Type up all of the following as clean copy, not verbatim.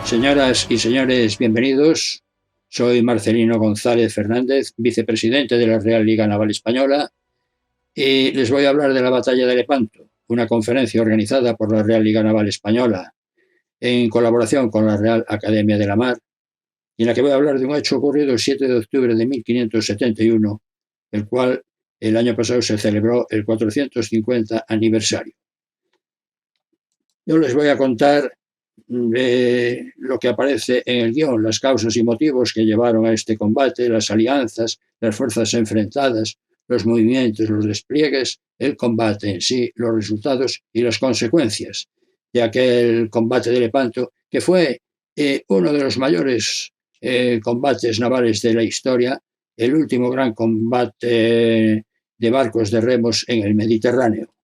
Señoras y señores, bienvenidos. Soy Marcelino González Fernández, vicepresidente de la Real Liga Naval Española, y les voy a hablar de la Batalla de Lepanto, una conferencia organizada por la Real Liga Naval Española en colaboración con la Real Academia de la Mar, y en la que voy a hablar de un hecho ocurrido el 7 de octubre de 1571, el cual el año pasado se celebró el 450 aniversario. Yo les voy a contar de lo que aparece en el guión, las causas y motivos que llevaron a este combate, las alianzas, las fuerzas enfrentadas, los movimientos, los despliegues, el combate en sí, los resultados y las consecuencias de aquel combate de Lepanto, que fue uno de los mayores combates navales de la historia, el último gran combate de barcos de remos en el Mediterráneo,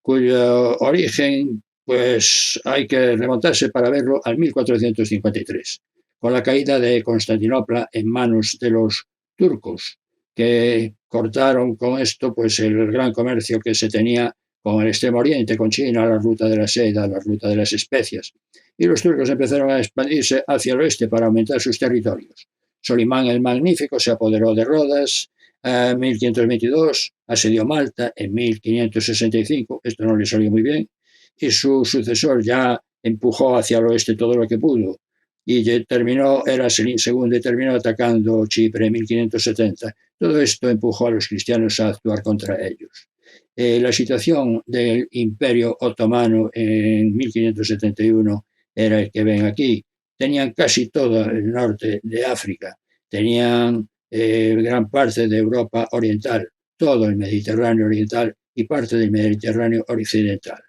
cuyo origen pues hay que remontarse para verlo al 1453, con la caída de Constantinopla en manos de los turcos, que cortaron con esto pues el gran comercio que se tenía con el Extremo Oriente, con China, la ruta de la seda, la ruta de las especias. Y los turcos empezaron a expandirse hacia el oeste para aumentar sus territorios. Solimán el Magnífico se apoderó de Rodas, en 1522, asedió Malta en 1565, esto no le salió muy bien, y su sucesor ya empujó hacia el oeste todo lo que pudo, y era Selim II, y terminó atacando Chipre en 1570. Todo esto empujó a los cristianos a actuar contra ellos. La situación del Imperio Otomano en 1571 era el que ven aquí. Tenían casi todo el norte de África, tenían gran parte de Europa Oriental, todo el Mediterráneo Oriental y parte del Mediterráneo Occidental.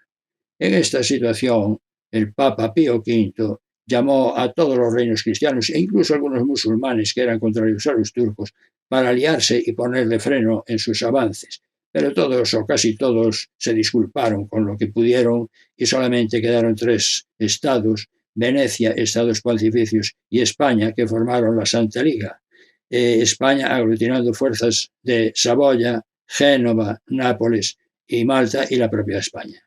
En esta situación, el Papa Pío V llamó a todos los reinos cristianos e incluso a algunos musulmanes que eran contrarios a los turcos para aliarse y ponerle freno en sus avances. Pero todos o casi todos se disculparon con lo que pudieron y solamente quedaron 3 estados, Venecia, Estados Pontificios y España, que formaron la Santa Liga. España aglutinando fuerzas de Saboya, Génova, Nápoles y Malta y la propia España.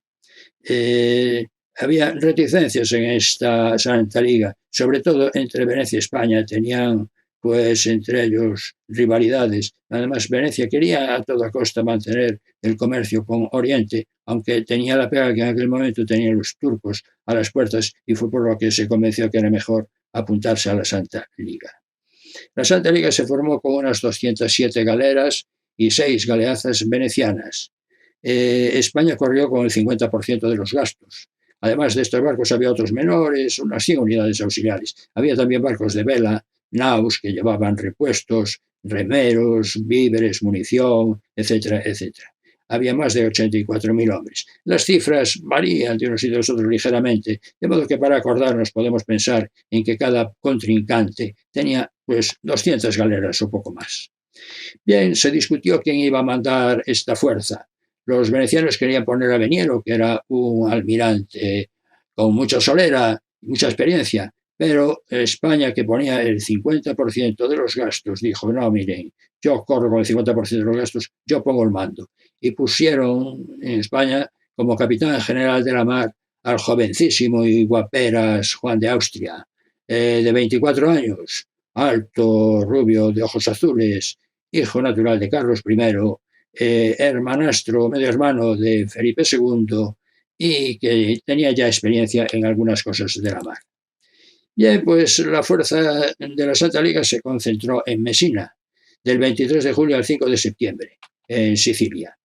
Había reticencias en esta Santa Liga, sobre todo entre Venecia y España, tenían pues entre ellos rivalidades. Además, Venecia quería a toda costa mantener el comercio con Oriente, aunque tenía la pega que en aquel momento tenían los turcos a las puertas, y fue por lo que se convenció que era mejor apuntarse a la Santa Liga. La Santa Liga se formó con unas 207 galeras y 6 galeazas venecianas. España corrió con el 50% de los gastos. Además de estos barcos había otros menores, unas 100 unidades auxiliares. Había también barcos de vela, naus, que llevaban repuestos, remeros, víveres, munición, etcétera, etcétera. Había más de 84.000 hombres. Las cifras varían de unos y de los otros ligeramente, de modo que para acordarnos podemos pensar en que cada contrincante tenía pues 200 galeras o poco más. Bien, se discutió quién iba a mandar esta fuerza. Los venecianos querían poner a Veniero, que era un almirante con mucha solera y mucha experiencia, pero España, que ponía el 50% de los gastos, dijo, no, miren, yo corro con el 50% de los gastos, yo pongo el mando. Y pusieron en España como capitán general de la mar al jovencísimo y guaperas Juan de Austria, de 24 años, alto, rubio, de ojos azules, hijo natural de Carlos I, hermanastro, medio hermano de Felipe II, y que tenía ya experiencia en algunas cosas de la mar. Bien, pues la fuerza de la Santa Liga se concentró en Mesina, del 23 de julio al 5 de septiembre, en Sicilia.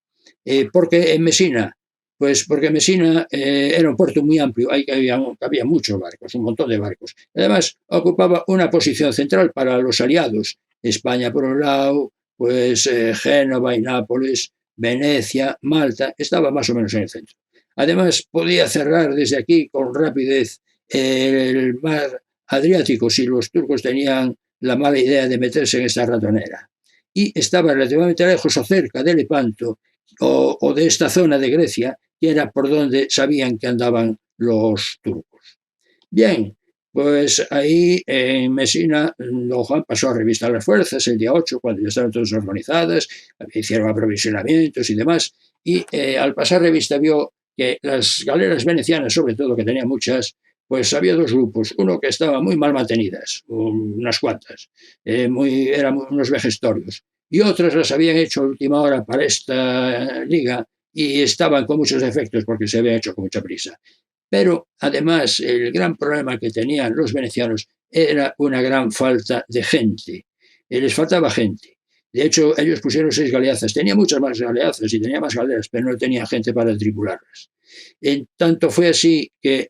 ¿Por qué en Mesina? Pues porque Mesina era un puerto muy amplio, ahí había muchos barcos, un montón de barcos. Además, ocupaba una posición central para los aliados. España por un lado, pues Génova y Nápoles, Venecia, Malta, estaba más o menos en el centro. Además, podía cerrar desde aquí con rapidez el mar Adriático si los turcos tenían la mala idea de meterse en esta ratonera. Y estaba relativamente lejos o cerca de Lepanto o de esta zona de Grecia, que era por donde sabían que andaban los turcos. Bien, pues ahí en Mesina, don Juan pasó a revistar las fuerzas el día 8, cuando ya estaban todas organizadas, hicieron aprovisionamientos y demás, y al pasar revista vio que las galeras venecianas, sobre todo, que tenían muchas, pues había dos grupos, uno que estaba muy mal mantenidas, unas cuantas, eran unos vejestorios, y otras las habían hecho a última hora para esta liga y estaban con muchos defectos porque se habían hecho con mucha prisa. Pero además el gran problema que tenían los venecianos era una gran falta de gente. Les faltaba gente. De hecho, ellos pusieron 6 galeazas. Tenía muchas más galeazas y tenía más galeras, pero no tenía gente para tripularlas. En tanto fue así que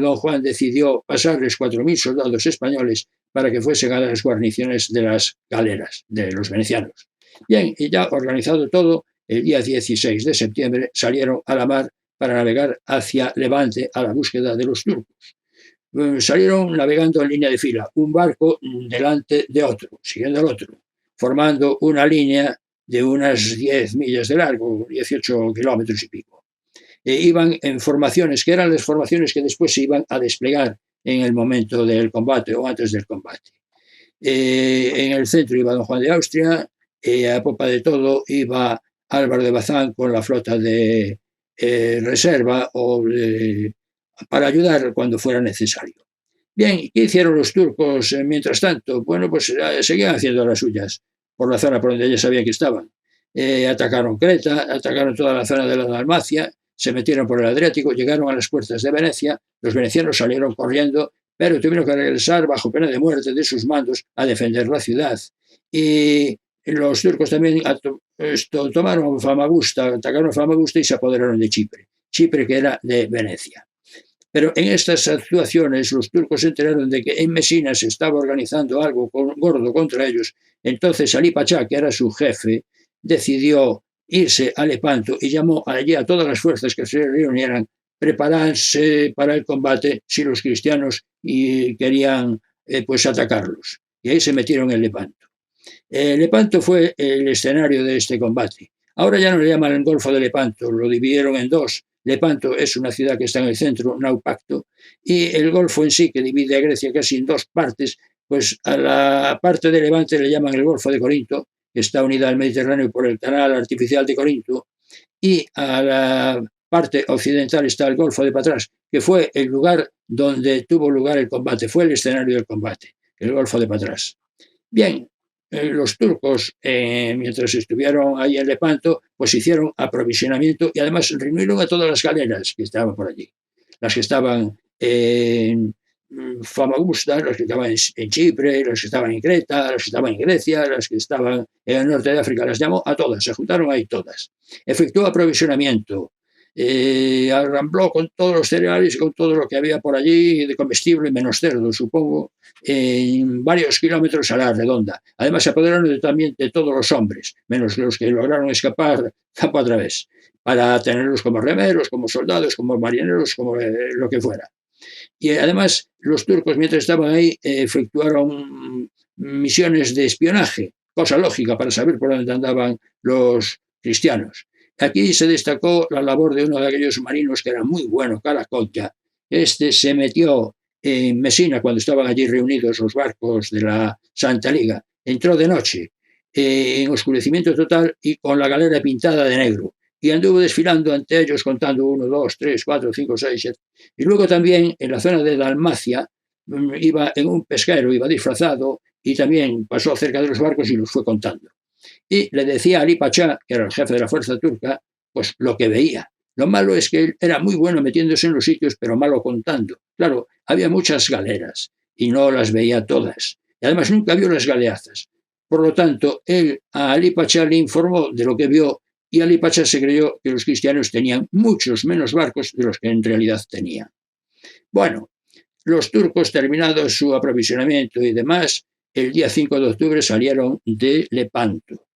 don Juan decidió pasarles 4.000 soldados españoles para que fuesen a las guarniciones de las galeras de los venecianos. Bien, y ya organizado todo, el día 16 de septiembre salieron a la mar para navegar hacia Levante a la búsqueda de los turcos. Salieron navegando en línea de fila, un barco delante de otro, siguiendo al otro, formando una línea de unas 10 millas de largo, 18 kilómetros y pico. Iban en formaciones, que eran las formaciones que después se iban a desplegar en el momento del combate o antes del combate. En el centro iba don Juan de Austria, a popa de todo iba Álvaro de Bazán con la flota de reserva para ayudar cuando fuera necesario. Bien, ¿qué hicieron los turcos mientras tanto? Bueno, pues seguían haciendo las suyas por la zona por donde ellos sabían que estaban. Atacaron Creta, atacaron toda la zona de la Dalmacia, se metieron por el Adriático, llegaron a las puertas de Venecia, los venecianos salieron corriendo, pero tuvieron que regresar bajo pena de muerte de sus mandos a defender la ciudad. Y los turcos también tomaron Famagusta, atacaron Famagusta y se apoderaron de Chipre, Chipre que era de Venecia. Pero en estas actuaciones los turcos se enteraron de que en Mesina se estaba organizando algo gordo contra ellos. Entonces Ali Pachá, que era su jefe, decidió irse a Lepanto y llamó allí a todas las fuerzas que se reunieran, prepararse para el combate si los cristianos querían pues atacarlos. Y ahí se metieron en Lepanto. Lepanto fue el escenario de este combate. Ahora ya no le llaman el Golfo de Lepanto, lo dividieron en dos. Lepanto es una ciudad que está en el centro, Naupacto, y el Golfo en sí, que divide a Grecia casi en dos partes, pues a la parte de Levante le llaman el Golfo de Corinto, que está unida al Mediterráneo por el canal artificial de Corinto, y a la parte occidental está el Golfo de Patras, que fue el lugar donde tuvo lugar el combate, fue el escenario del combate, el Golfo de Patras. Bien, los turcos, mientras estuvieron ahí en Lepanto, pues hicieron aprovisionamiento y además reunieron a todas las galeras que estaban por allí. Las que estaban en Famagusta, las que estaban en Chipre, las que estaban en Creta, las que estaban en Grecia, las que estaban en el norte de África, las llamó a todas, se juntaron ahí todas. Efectuó aprovisionamiento, arrambló con todos los cereales y con todo lo que había por allí de comestible, menos cerdo, supongo, en varios kilómetros a la redonda. Además, se apoderaron también de todos los hombres, menos los que lograron escapar campo a través, para tenerlos como remeros, como soldados, como marineros, como lo que fuera. Y además, los turcos, mientras estaban ahí, efectuaron misiones de espionaje, cosa lógica para saber por dónde andaban los cristianos. Aquí se destacó la labor de uno de aquellos marinos que era muy bueno, Caracolta. Este se metió en Mesina cuando estaban allí reunidos los barcos de la Santa Liga. Entró de noche, en oscurecimiento total y con la galera pintada de negro. Y anduvo desfilando ante ellos contando 1, 2, 3, 4, 5, 6, 7. Y luego también en la zona de Dalmacia iba en un pesquero, iba disfrazado y también pasó cerca de los barcos y los fue contando. Y le decía a Ali Pachá, que era el jefe de la fuerza turca, pues lo que veía. Lo malo es que él era muy bueno metiéndose en los sitios, pero malo contando. Claro, había muchas galeras y no las veía todas. Y además nunca vio las galeazas. Por lo tanto, él a Ali Pachá le informó de lo que vio y Ali Pachá se creyó que los cristianos tenían muchos menos barcos de los que en realidad tenían. Bueno, los turcos, terminado su aprovisionamiento y demás, el día 5 de octubre salieron de Lepanto.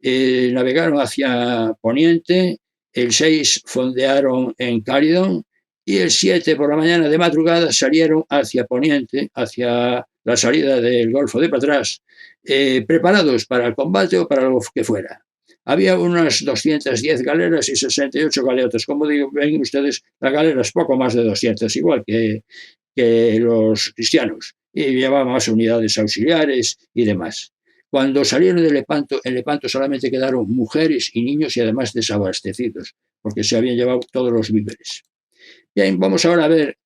Navegaron hacia Poniente, el 6 fondearon en Calidón y el 7 por la mañana de madrugada salieron hacia Poniente, hacia la salida del Golfo de Patras, preparados para el combate o para lo que fuera. Había unas 210 galeras y 68 galeotas. Como digo, ven ustedes, las galeras poco más de 200, igual que los cristianos. Y llevaban más unidades auxiliares y demás. Cuando salieron de Lepanto, en Lepanto solamente quedaron mujeres y niños y además desabastecidos, porque se habían llevado todos los víveres. Bien, vamos ahora a ver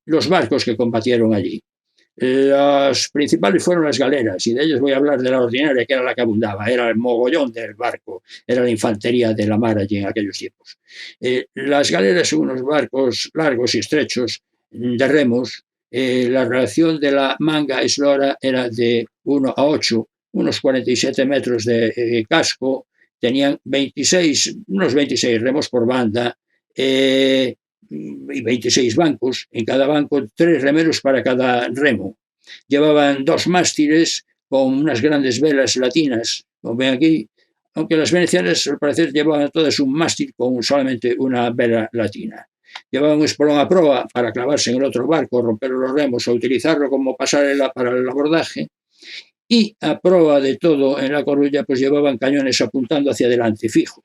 los barcos que combatieron allí. Los principales fueron las galeras, y de ellos voy a hablar de la ordinaria, que era la que abundaba, era el mogollón del barco, era la infantería de la mar allí en aquellos tiempos. Las galeras son unos barcos largos y estrechos de remos. La relación de la manga eslora era de 1 a 8, unos 47 metros de casco, tenían unos 26 remos por banda, y 26 bancos, en cada banco 3 remeros para cada remo. Llevaban 2 mástiles con unas grandes velas latinas, como ven aquí, aunque las venecianas al parecer llevaban todas un mástil con solamente una vela latina. Llevaban un espolón a proa para clavarse en el otro barco, romper los remos o utilizarlo como pasarela para el abordaje. Y a proa de todo en la Coruña pues llevaban cañones apuntando hacia adelante, fijos.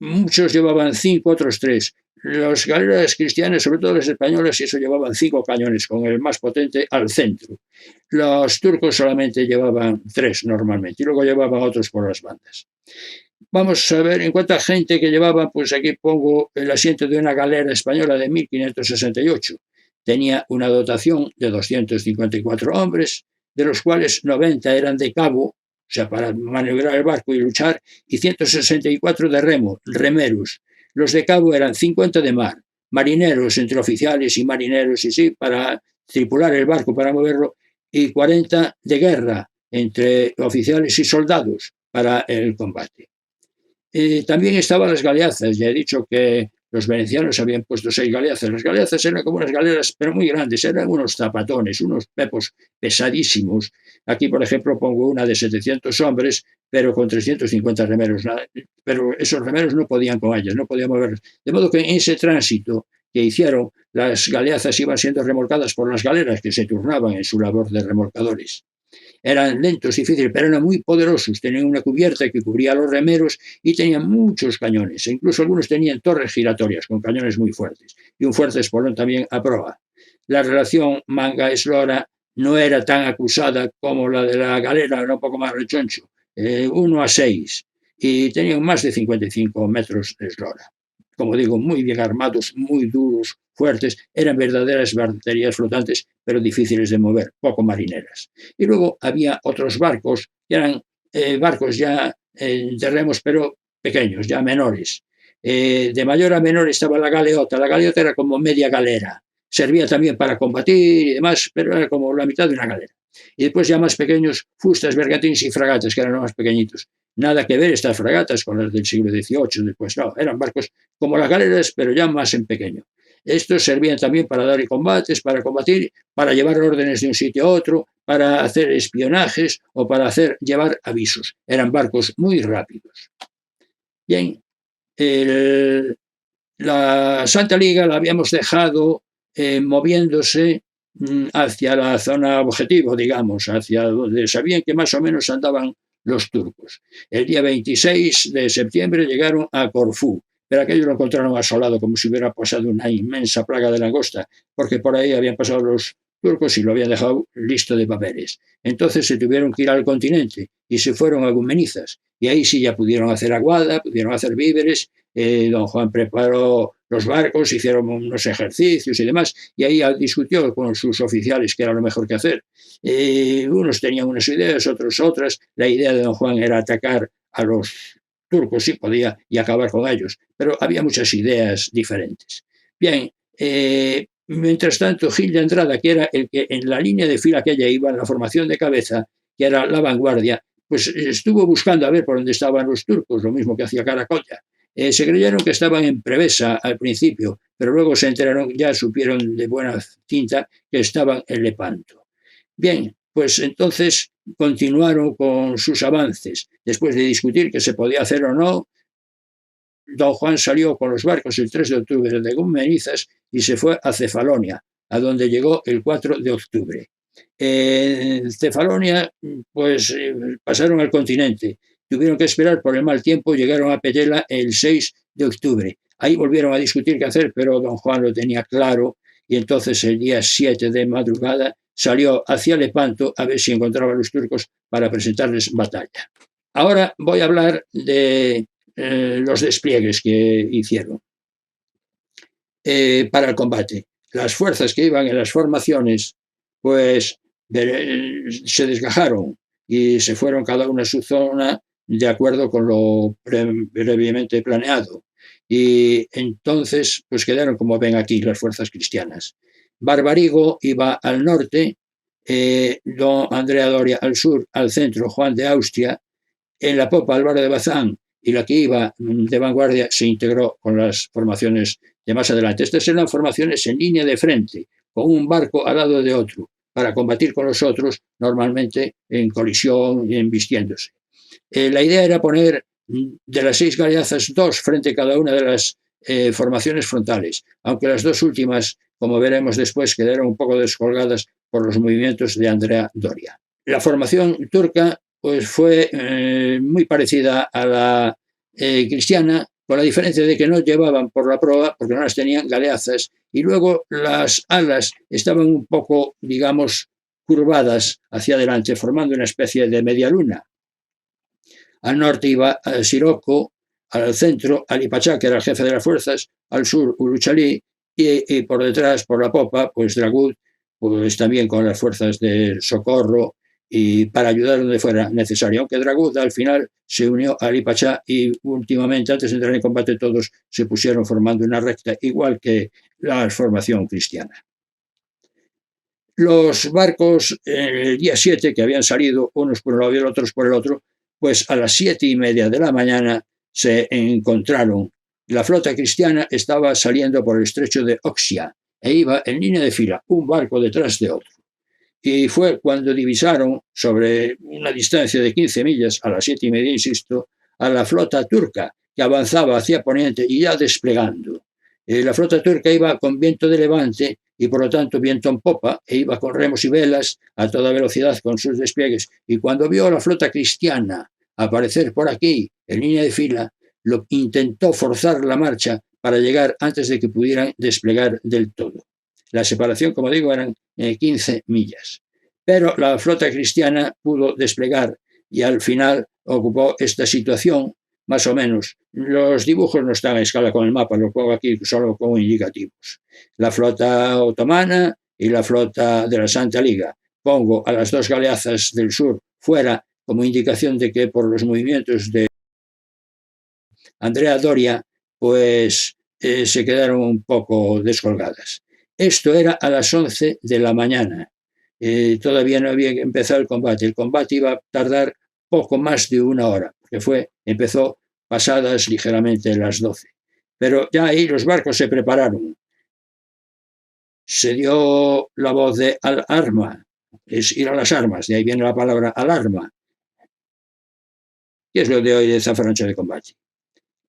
Muchos llevaban 5, otros 3. Los galeras cristianas, sobre todo las españolas, eso llevaban 5 cañones, con el más potente al centro. Los turcos solamente llevaban 3 normalmente, y luego llevaban otros por las bandas. Vamos a ver, en cuanto a gente que llevaba, pues aquí pongo el asiento de una galera española de 1568. Tenía una dotación de 254 hombres, de los cuales 90 eran de cabo, o sea, para maniobrar el barco y luchar, y 164 de remo, remeros. Los de cabo eran 50 de mar, marineros entre oficiales y marineros, y sí, para tripular el barco, para moverlo, y 40 de guerra entre oficiales y soldados para el combate. También estaban las galeazas. Ya he dicho que los venecianos habían puesto 6 galeazas. Las galeazas eran como unas galeras, pero muy grandes, eran unos zapatones, unos pepos pesadísimos. Aquí, por ejemplo, pongo una de 700 hombres, pero con 350 remeros. Pero esos remeros no podían con ellas, no podían moverlos. De modo que en ese tránsito que hicieron, las galeazas iban siendo remolcadas por las galeras que se turnaban en su labor de remolcadores. Eran lentos, difíciles, pero eran muy poderosos. Tenían una cubierta que cubría a los remeros y tenían muchos cañones. E incluso algunos tenían torres giratorias con cañones muy fuertes y un fuerte espolón también a proa. La relación manga-eslora no era tan acusada como la de la galera, era un poco más rechoncho, 1 a 6, y tenían más de 55 metros de eslora. Como digo, muy bien armados, muy duros, fuertes, eran verdaderas baterías flotantes, pero difíciles de mover, poco marineras. Y luego había otros barcos, que eran barcos ya de remos, pero pequeños, ya menores. De mayor a menor estaba la galeota. La galeota era como media galera. Servía también para combatir y demás, pero era como la mitad de una galera. Y después ya más pequeños, fustas, bergantines y fragatas, que eran los más pequeñitos. Nada que ver estas fragatas con las del siglo XVIII, después no, eran barcos como las galeras, pero ya más en pequeño. Estos servían también para dar combates, para combatir, para llevar órdenes de un sitio a otro, para hacer espionajes o para llevar avisos. Eran barcos muy rápidos. Bien, la Santa Liga la habíamos dejado moviéndose hacia la zona objetivo, digamos, hacia donde sabían que más o menos andaban los turcos. El día 26 de septiembre llegaron a Corfú, pero aquellos lo encontraron asolado, como si hubiera pasado una inmensa plaga de langosta, porque por ahí habían pasado los turcos y lo habían dejado listo de papeles. Entonces se tuvieron que ir al continente y se fueron a Gumenizas, y ahí sí ya pudieron hacer aguada, pudieron hacer víveres. Don Juan preparó los barcos, hicieron unos ejercicios y demás, y ahí discutió con sus oficiales qué era lo mejor que hacer. Unos tenían unas ideas, otros otras. La idea de don Juan era atacar a los turcos si podía y acabar con ellos, pero había muchas ideas diferentes. Bien, mientras tanto, Gil de Andrada, que era el que en la línea de fila que ella iba, en la formación de cabeza, que era la vanguardia, pues estuvo buscando a ver por dónde estaban los turcos, lo mismo que hacía Caracolla. Se creyeron que estaban en Prevesa al principio, pero luego se enteraron, ya supieron de buena tinta, que estaban en Lepanto. Bien, pues entonces continuaron con sus avances. Después de discutir qué se podía hacer o no, don Juan salió con los barcos el 3 de octubre de Gumenizas y se fue a Cefalonia, a donde llegó el 4 de octubre. En Cefalonia, pues pasaron al continente. Tuvieron que esperar por el mal tiempo, llegaron a Petela el 6 de octubre. Ahí volvieron a discutir qué hacer, pero don Juan lo tenía claro, y entonces el día 7 de madrugada salió hacia Lepanto a ver si encontraba a los turcos para presentarles batalla. Ahora voy a hablar de los despliegues que hicieron. para el combate. Las fuerzas que iban en las formaciones, pues se desgajaron y se fueron cada una a su zona de acuerdo con lo previamente planeado. Y entonces, pues quedaron como ven aquí las fuerzas cristianas. Barbarigo iba al norte, don Andrea Doria al sur, al centro Juan de Austria, en la popa Álvaro de Bazán, y la que iba de vanguardia se integró con las formaciones de más adelante. Estas eran formaciones en línea de frente, con un barco al lado de otro, para combatir con los otros, normalmente en colisión y embistiéndose. La idea era poner de las 6 galeazas 2 frente a cada una de las formaciones frontales, aunque las dos últimas, como veremos después, quedaron un poco descolgadas por los movimientos de Andrea Doria. La formación turca pues fue muy parecida a la cristiana, con la diferencia de que no llevaban por la proa, porque no las tenían, galeazas, y luego las alas estaban un poco, digamos, curvadas hacia adelante, formando una especie de media luna. Al norte iba Sirocco, al centro Ali Pachá, que era el jefe de las fuerzas, al sur Uruchalí, y por detrás, por la popa, pues Dragut, pues también con las fuerzas de socorro y para ayudar donde fuera necesario. Aunque Dragut al final se unió a Ali Pachá y últimamente, antes de entrar en combate, todos se pusieron formando una recta, igual que la formación cristiana. Los barcos, el día 7, que habían salido unos por un lado y otros por el otro, pues a las 7:30 de la mañana se encontraron. La flota cristiana estaba saliendo por el estrecho de Oxia e iba en línea de fila, un barco detrás de otro. Y fue cuando divisaron, sobre una distancia de 15 millas, a las 7:30, insisto, a la flota turca, que avanzaba hacia poniente y ya desplegando. La flota turca iba con viento de levante y por lo tanto viento en popa, e iba con remos y velas a toda velocidad con sus despliegues. Y cuando vio a la flota cristiana aparecer por aquí en línea de fila, lo intentó forzar la marcha para llegar antes de que pudieran desplegar del todo. La separación, como digo, eran 15 millas. Pero la flota cristiana pudo desplegar y al final ocupó esta situación, más o menos. Los dibujos no están a escala con el mapa, lo pongo aquí solo como indicativos. La flota otomana y la flota de la Santa Liga. Pongo a las 2 galeazas del sur fuera como indicación de que por los movimientos de Andrea Doria, pues se quedaron un poco descolgadas. Esto era a las 11 de la mañana. Todavía no había empezado el combate. El combate iba a tardar poco más de una hora, porque empezó pasadas ligeramente las 12. Pero ya ahí los barcos se prepararon. Se dio la voz de al-arma, es ir a las armas, de ahí viene la palabra alarma, que es lo de hoy de zafrancha de combate.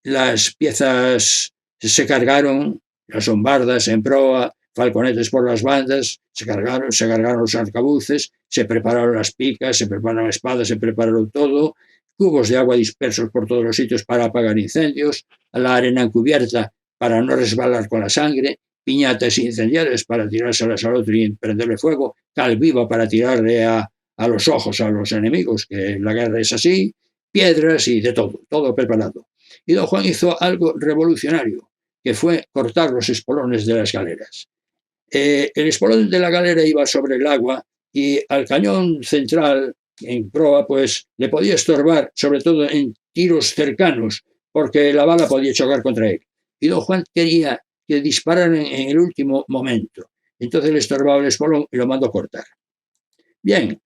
Las piezas se cargaron, las bombardas en proa, falconetes por las bandas, se cargaron los arcabuces, se prepararon las picas, se prepararon espadas, se prepararon todo, cubos de agua dispersos por todos los sitios para apagar incendios, la arena encubierta para no resbalar con la sangre, piñatas incendiarias para tirárselas al otro y prenderle fuego, cal viva para tirarle a los ojos a los enemigos, que la guerra es así, piedras y de todo, todo preparado. Y don Juan hizo algo revolucionario, que fue cortar los espolones de las galeras. El espolón de la galera iba sobre el agua y al cañón central, en proa, pues le podía estorbar, sobre todo en tiros cercanos, porque la bala podía chocar contra él. Y don Juan quería que dispararan en el último momento. Entonces le estorbaba el espolón y lo mandó cortar. Bien,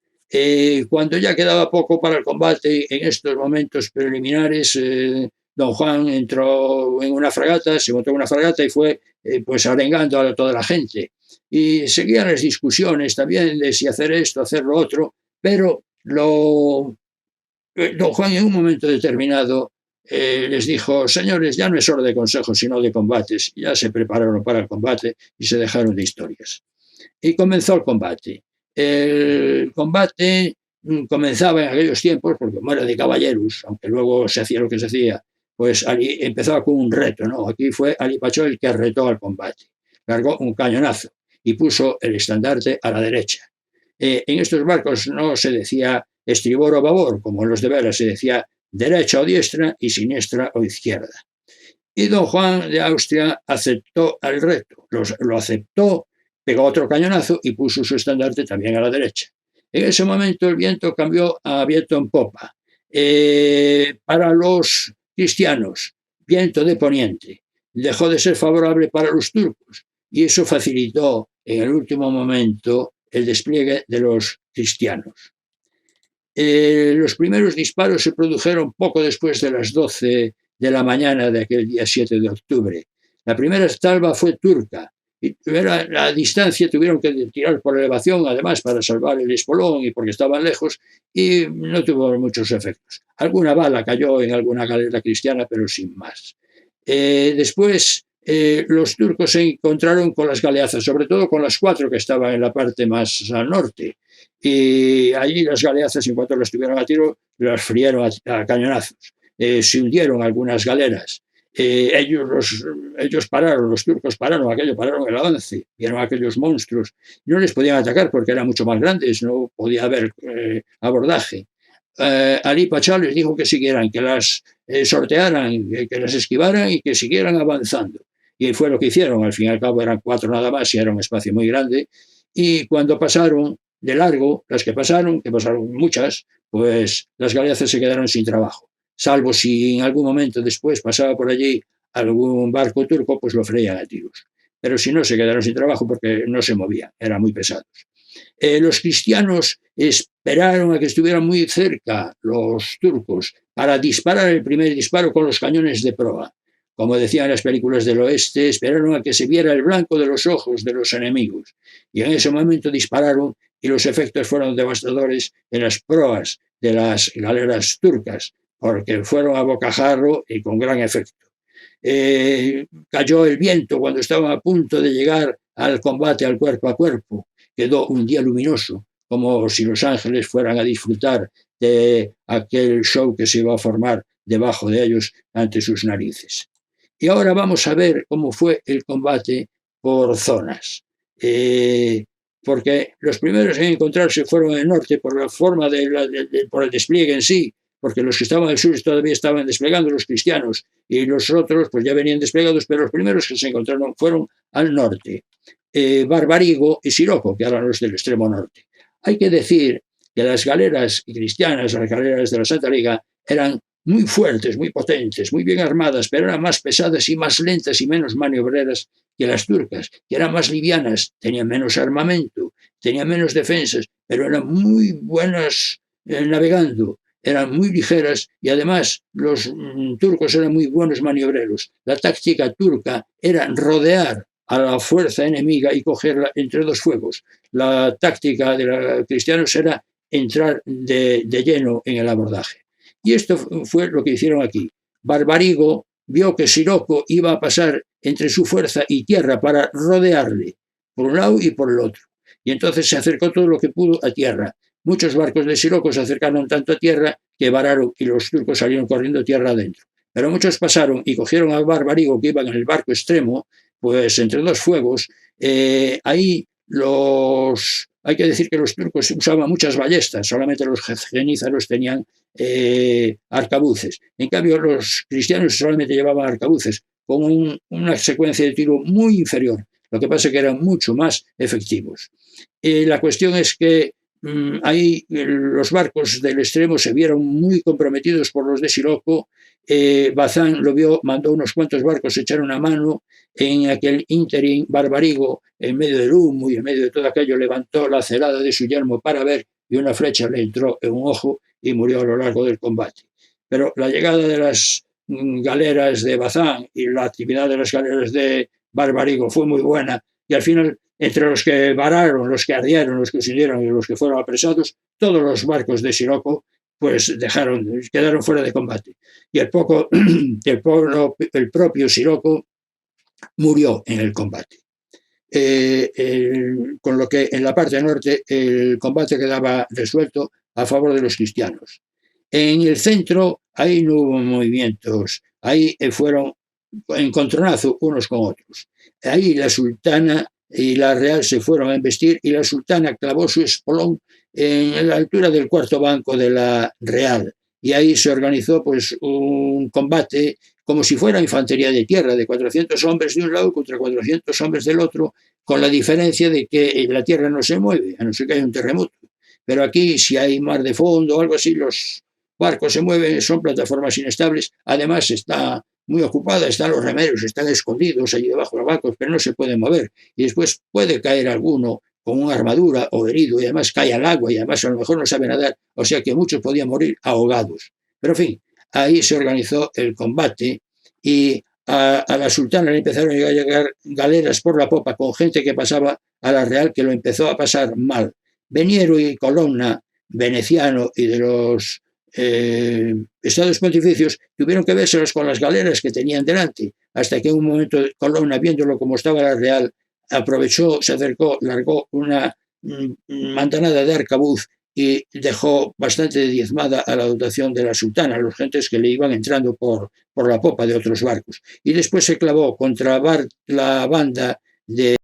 cuando ya quedaba poco para el combate, en estos momentos preliminares, don Juan entró en una fragata, se montó en una fragata y fue pues arengando a toda la gente. Y seguían las discusiones también de si hacer esto, hacer lo otro, pero don Juan en un momento determinado les dijo: señores, ya no es hora de consejos, sino de combates. Ya se prepararon para el combate y se dejaron de historias. Y comenzó el combate. El combate comenzaba en aquellos tiempos, porque como era de caballeros, aunque luego se hacía lo que se hacía, pues empezaba con un reto, ¿no? Aquí fue Ali Pachó el que retó al combate. Largó un cañonazo y puso el estandarte a la derecha. En estos barcos no se decía estribor o babor, como en los de vela, se decía derecha o diestra y siniestra o izquierda. Y don Juan de Austria aceptó el reto, lo aceptó, pegó otro cañonazo y puso su estandarte también a la derecha. En ese momento el viento cambió a viento en popa. Para los cristianos, viento de poniente. Dejó de ser favorable para los turcos y eso facilitó en el último momento el despliegue de los cristianos. Los primeros disparos se produjeron poco después de las 12 de la mañana de aquel día 7 de octubre. La primera salva fue turca. Y la distancia tuvieron que tirar por elevación, además, para salvar el espolón y porque estaban lejos, y no tuvo muchos efectos. Alguna bala cayó en alguna galera cristiana, pero sin más. Después, los turcos se encontraron con las galeazas, sobre todo con las 4 que estaban en la parte más al norte. Y allí las galeazas, en cuanto las tuvieron a tiro, las frieron a cañonazos. Se hundieron algunas galeras. Ellos pararon, los turcos pararon el avance, vieron a aquellos monstruos. No les podían atacar porque eran mucho más grandes, no podía haber abordaje. Ali Pachá les dijo que siguieran, que las sortearan, que las esquivaran y que siguieran avanzando. Y fue lo que hicieron. Al fin y al cabo eran 4 nada más y era un espacio muy grande. Y cuando pasaron de largo, las que pasaron muchas, pues las galeazas se quedaron sin trabajo. Salvo si en algún momento después pasaba por allí algún barco turco, pues lo freían a tiros. Pero si no, se quedaron sin trabajo porque no se movían, eran muy pesados. Los cristianos esperaron a que estuvieran muy cerca los turcos para disparar el primer disparo con los cañones de proa. Como decían las películas del oeste, esperaron a que se viera el blanco de los ojos de los enemigos. Y en ese momento dispararon y los efectos fueron devastadores en las proas de las galeras turcas, porque fueron a bocajarro y con gran efecto. Cayó el viento cuando estaban a punto de llegar al combate al cuerpo a cuerpo. Quedó un día luminoso, como si los ángeles fueran a disfrutar de aquel show que se iba a formar debajo de ellos ante sus narices. Y ahora vamos a ver cómo fue el combate por zonas. Porque los primeros en encontrarse fueron en el norte por la forma por el despliegue en sí, porque los que estaban al sur todavía estaban desplegando, los cristianos, y los otros pues ya venían desplegados, pero los primeros que se encontraron fueron al norte. Barbarigo y Siroco, que eran los del extremo norte. Hay que decir que las galeras cristianas, las galeras de la Santa Liga, eran muy fuertes, muy potentes, muy bien armadas, pero eran más pesadas y más lentas y menos maniobreras que las turcas, que eran más livianas, tenían menos armamento, tenían menos defensas, pero eran muy buenas navegando, eran muy ligeras y además los turcos eran muy buenos maniobreros. La táctica turca era rodear a la fuerza enemiga y cogerla entre dos fuegos. La táctica de los cristianos era entrar de lleno en el abordaje. Y esto fue lo que hicieron aquí. Barbarigo vio que Siroco iba a pasar entre su fuerza y tierra para rodearle, por un lado y por el otro. Y entonces se acercó todo lo que pudo a tierra. Muchos barcos de Siroco se acercaron tanto a tierra que vararon y los turcos salieron corriendo tierra adentro. Pero muchos pasaron y cogieron al Barbarigo que iban en el barco extremo, pues entre dos fuegos. Ahí hay que decir que los turcos usaban muchas ballestas, solamente los genízaros tenían arcabuces. En cambio, los cristianos solamente llevaban arcabuces, con una secuencia de tiro muy inferior. Lo que pasa es que eran mucho más efectivos. La cuestión es que ahí los barcos del extremo se vieron muy comprometidos por los de Siroco. Bazán lo vio, mandó unos cuantos barcos, echaron una mano. En aquel ínterin, Barbarigo, en medio del humo y en medio de todo aquello, levantó la celada de su yelmo para ver y una flecha le entró en un ojo y murió a lo largo del combate. Pero la llegada de las galeras de Bazán y la actividad de las galeras de Barbarigo fue muy buena y al final, entre los que vararon, los que ardieron, los que se hundieron y los que fueron apresados, todos los barcos de Siroco pues quedaron fuera de combate. Y el propio Siroco murió en el combate. Con lo que en la parte norte el combate quedaba resuelto a favor de los cristianos. En el centro ahí no hubo movimientos, ahí fueron encontronazo unos con otros. Ahí la sultana y la real se fueron a embestir y la sultana clavó su espolón en la altura del cuarto banco de la real. Y ahí se organizó pues un combate como si fuera infantería de tierra, de 400 hombres de un lado contra 400 hombres del otro, con la diferencia de que la tierra no se mueve, a no ser que haya un terremoto. Pero aquí, si hay mar de fondo o algo así, los barcos se mueven, son plataformas inestables. Además, está muy ocupada, están los remeros, están escondidos allí debajo de los barcos, pero no se pueden mover. Y después puede caer alguno con una armadura o herido y además cae al agua y además a lo mejor no sabe nadar, o sea que muchos podían morir ahogados. Pero en fin, ahí se organizó el combate y a la sultana le empezaron a llegar galeras por la popa con gente que pasaba a la Real, que lo empezó a pasar mal. Veniero y Colonna, veneciano y de los estados pontificios, tuvieron que verselos con las galeras que tenían delante, hasta que en un momento Colonna, viéndolo como estaba la Real, aprovechó, se acercó, largó una mandanada de arcabuz y dejó bastante diezmada a la dotación de la sultana, a los gentes que le iban entrando por la popa de otros barcos. Y después se clavó contra la banda de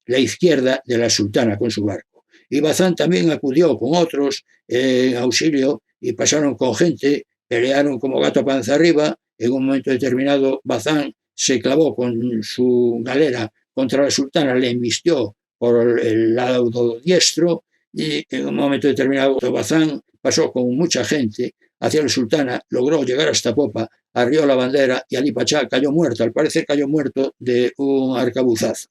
la izquierda de la sultana con su barco. Y Bazán también acudió con otros en auxilio y pasaron con gente, pelearon como gato a panza arriba. En un momento determinado, Bazán se clavó con su galera contra la sultana, le embistió por el lado diestro y en un momento determinado Bazán pasó con mucha gente hacia la sultana, logró llegar hasta popa, arrió la bandera y Ali Pachá cayó muerto, al parecer cayó muerto de un arcabuzazo.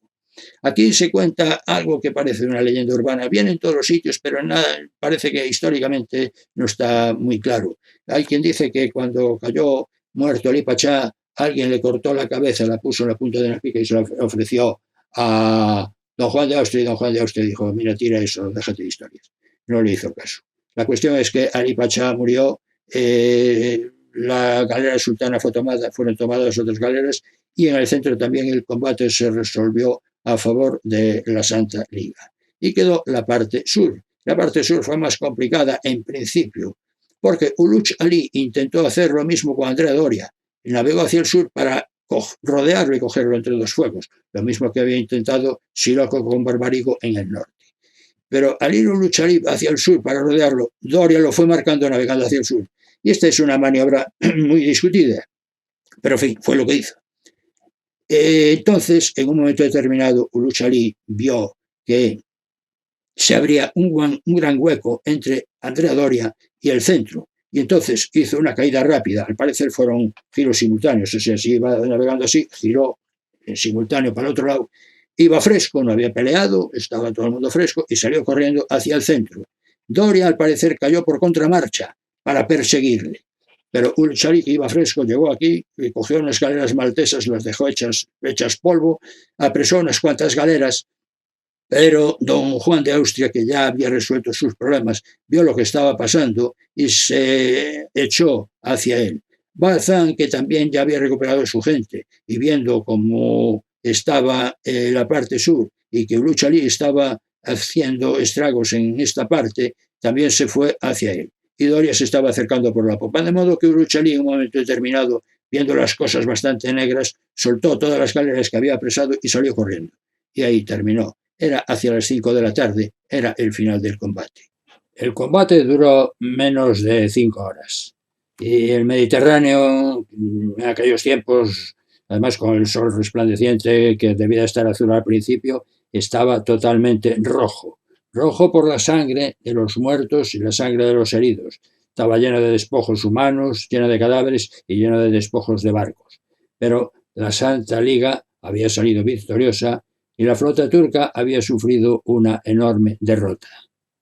Aquí se cuenta algo que parece una leyenda urbana, viene en todos los sitios, pero nada, parece que históricamente no está muy claro. Hay quien dice que cuando cayó muerto Ali Pachá, alguien le cortó la cabeza, la puso en la punta de una pica y se la ofreció a don Juan de Austria, y don Juan de Austria dijo, mira, tira eso, déjate de historias. No le hizo caso. La cuestión es que Ali Pachá murió, la galera sultana fueron tomadas otras galeras, y en el centro también el combate se resolvió a favor de la Santa Liga. Y quedó la parte sur. La parte sur fue más complicada en principio, porque Uluch Ali intentó hacer lo mismo con Andrea Doria. Navegó hacia el sur para rodearlo y cogerlo entre dos fuegos, lo mismo que había intentado Siroco con Barbarigo en el norte. Pero al ir Uluch Ali hacia el sur para rodearlo, Doria lo fue marcando navegando hacia el sur. Y esta es una maniobra muy discutida, pero en fin, fue lo que hizo. Entonces, en un momento determinado, Uluch Ali vio que se abría un gran hueco entre Andrea Doria y el centro, y entonces hizo una caída rápida. Al parecer fueron giros simultáneos, o sea, si iba navegando así, giró en simultáneo para el otro lado. Iba fresco, no había peleado, estaba todo el mundo fresco, y salió corriendo hacia el centro. Doria, al parecer, cayó por contramarcha para perseguirle. Pero Uluch Ali, que iba fresco, llegó aquí y cogió unas galeras maltesas, las dejó hechas polvo, apresó unas cuantas galeras, pero don Juan de Austria, que ya había resuelto sus problemas, vio lo que estaba pasando y se echó hacia él. Bazán, que también ya había recuperado su gente, y viendo cómo estaba la parte sur y que Uluch Ali estaba haciendo estragos en esta parte, también se fue hacia él. Y Doria se estaba acercando por la popa, de modo que Uluch Ali en un momento determinado, viendo las cosas bastante negras, soltó todas las galeras que había apresado y salió corriendo. Y ahí terminó. Era hacia las 5 de la tarde, era el final del combate. El combate duró menos de 5 horas. Y el Mediterráneo, en aquellos tiempos, además con el sol resplandeciente, que debía estar azul al principio, estaba totalmente rojo. Rojo por la sangre de los muertos y la sangre de los heridos. Estaba lleno de despojos humanos, lleno de cadáveres y lleno de despojos de barcos. Pero la Santa Liga había salido victoriosa y la flota turca había sufrido una enorme derrota.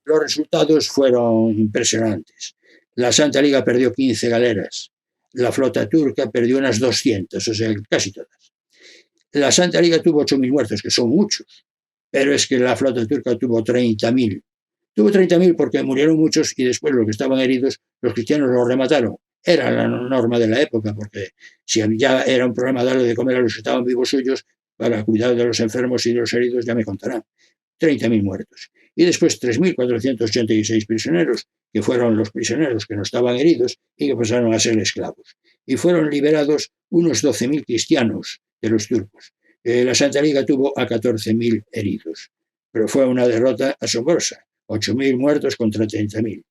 Los resultados fueron impresionantes. La Santa Liga perdió 15 galeras, la flota turca perdió unas 200, o sea, casi todas. La Santa Liga tuvo 8.000 muertos, que son muchos, pero es que la flota turca tuvo 30.000. Tuvo 30.000 porque murieron muchos y después los que estaban heridos, los cristianos los remataron. Era la norma de la época, porque si ya era un problema darle de comer a los que estaban vivos suyos, para cuidar de los enfermos y de los heridos ya me contarán. 30.000 muertos. Y después 3.486 prisioneros, que fueron los prisioneros que no estaban heridos y que pasaron a ser esclavos. Y fueron liberados unos 12.000 cristianos de los turcos. La Santa Liga tuvo a 14.000 heridos, pero fue una derrota asombrosa. 8.000 muertos contra 30.000.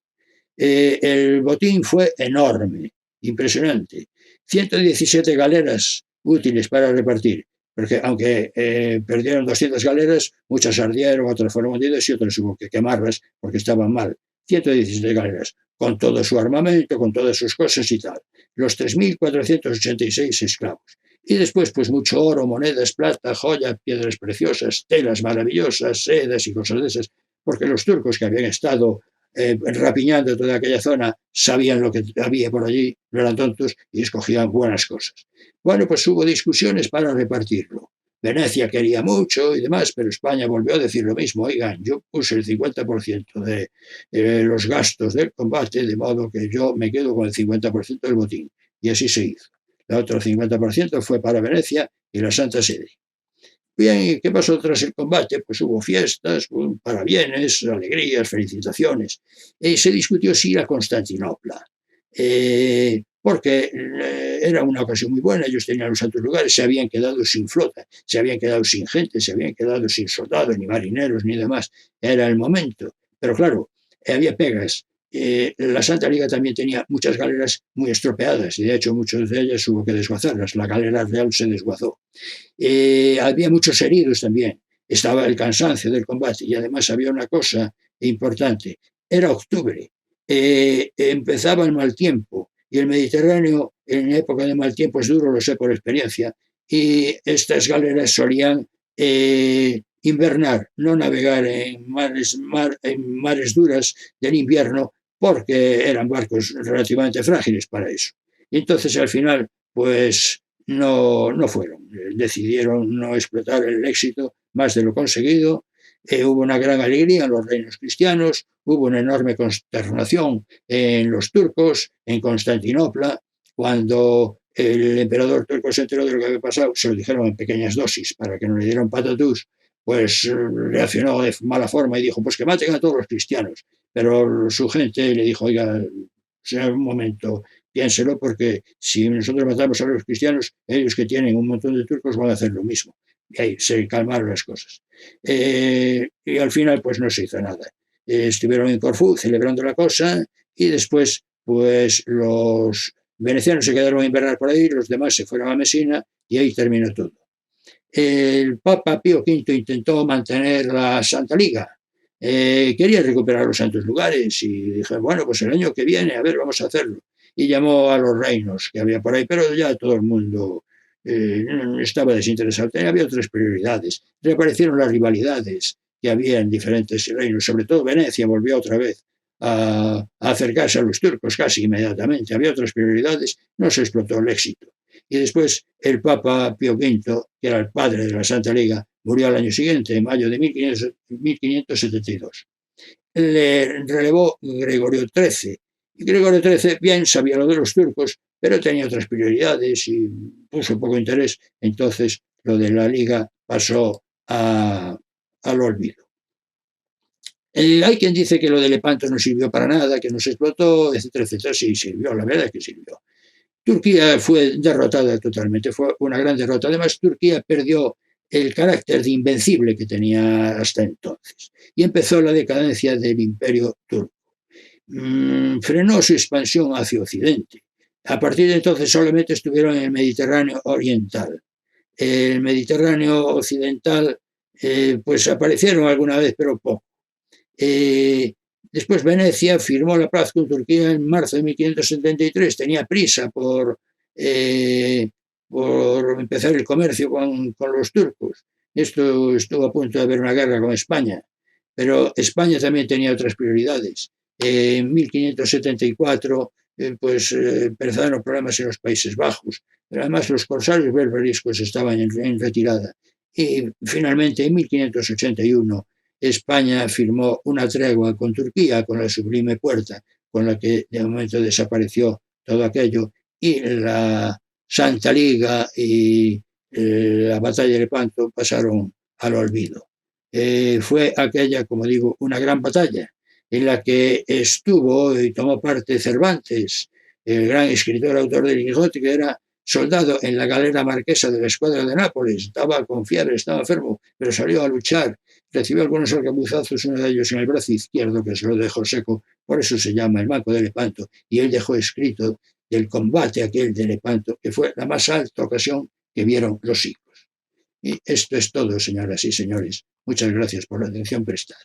El botín fue enorme, impresionante. 117 galeras útiles para repartir, porque aunque perdieron 200 galeras, muchas ardieron, otras fueron hundidas y otras hubo que quemarlas porque estaban mal. 117 galeras, con todo su armamento, con todas sus cosas y tal. Los 3.486 esclavos. Y después, pues mucho oro, monedas, plata, joyas, piedras preciosas, telas maravillosas, sedas y cosas de esas, porque los turcos que habían estado rapiñando toda aquella zona sabían lo que había por allí, no eran tontos y escogían buenas cosas. Bueno, pues hubo discusiones para repartirlo. Venecia quería mucho y demás, pero España volvió a decir lo mismo. Oigan, yo puse el 50% de los gastos del combate, de modo que yo me quedo con el 50% del botín. Y así se hizo. El otro 50% fue para Venecia y la Santa Sede. Bien, ¿qué pasó tras el combate? Pues hubo fiestas, parabienes, alegrías, felicitaciones. Y se discutió si ir a Constantinopla. Porque era una ocasión muy buena, ellos tenían los santos lugares, se habían quedado sin flota, se habían quedado sin gente, se habían quedado sin soldados, ni marineros, ni demás. Era el momento. Pero claro, había pegas. La Santa Liga también tenía muchas galeras muy estropeadas y de hecho muchas de ellas hubo que desguazarlas. La galera real se desguazó. Había muchos heridos también. Estaba el cansancio del combate y además había una cosa importante. Era octubre. Empezaba el mal tiempo y el Mediterráneo en época de mal tiempo es duro, lo sé por experiencia, y estas galeras solían invernar, no navegar en mares duras del invierno porque eran barcos relativamente frágiles para eso. Y entonces al final pues no fueron, decidieron no explotar el éxito más de lo conseguido. Hubo una gran alegría en los reinos cristianos, hubo una enorme consternación en los turcos, en Constantinopla, cuando el emperador turco se enteró de lo que había pasado, se lo dijeron en pequeñas dosis para que no le dieran patatús, pues reaccionó de mala forma y dijo, pues que maten a todos los cristianos. Pero su gente le dijo, oiga, sea un momento, piénselo, porque si nosotros matamos a los cristianos, ellos que tienen un montón de turcos van a hacer lo mismo. Y ahí se calmaron las cosas. Y al final, pues no se hizo nada. Estuvieron en Corfú celebrando la cosa y después, pues los venecianos se quedaron a invernar por ahí, los demás se fueron a Mesina y ahí terminó todo. El Papa Pío V intentó mantener la Santa Liga. Quería recuperar los santos lugares y dije, bueno, pues el año que viene, a ver, vamos a hacerlo. Y llamó a los reinos que había por ahí, pero ya todo el mundo estaba desinteresado. Había otras prioridades. Reaparecieron las rivalidades que había en diferentes reinos, sobre todo Venecia volvió otra vez a acercarse a los turcos casi inmediatamente. Había otras prioridades, no se explotó el éxito. Y después el Papa Pío V, que era el padre de la Santa Liga, murió al año siguiente, en mayo de 1572. Le relevó Gregorio XIII. Y Gregorio XIII bien sabía lo de los turcos, pero tenía otras prioridades y puso poco interés. Entonces lo de la Liga pasó al olvido. Hay quien dice que lo de Lepanto no sirvió para nada, que no se explotó, etcétera, etcétera. Sí, sirvió, la verdad es que sirvió. Turquía fue derrotada totalmente, fue una gran derrota. Además, Turquía perdió el carácter de invencible que tenía hasta entonces y empezó la decadencia del imperio turco. Frenó su expansión hacia Occidente. A partir de entonces solamente estuvieron en el Mediterráneo oriental. El Mediterráneo occidental, pues aparecieron alguna vez, pero poco. Después Venecia firmó la paz con Turquía en marzo de 1573. Tenía prisa por empezar el comercio con los turcos. Esto estuvo a punto de haber una guerra con España, pero España también tenía otras prioridades. En 1574 pues empezaron problemas en los Países Bajos, pero además los corsarios berberiscos estaban en retirada. Y finalmente en 1581 España firmó una tregua con Turquía, con la Sublime Puerta, con la que de momento desapareció todo aquello, y la Santa Liga y la batalla de Lepanto pasaron al olvido. Fue aquella, como digo, una gran batalla en la que estuvo y tomó parte Cervantes, el gran escritor, autor del Quijote, que era soldado en la galera marquesa de la escuadra de Nápoles, estaba con fiebre, estaba enfermo, pero salió a luchar, recibió algunos arcabuzazos, uno de ellos en el brazo izquierdo, que se lo dejó seco, por eso se llama el Banco de Lepanto, y él dejó escrito del combate aquel de Lepanto, que fue la más alta ocasión que vieron los siglos. Y esto es todo, señoras y señores. Muchas gracias por la atención prestada.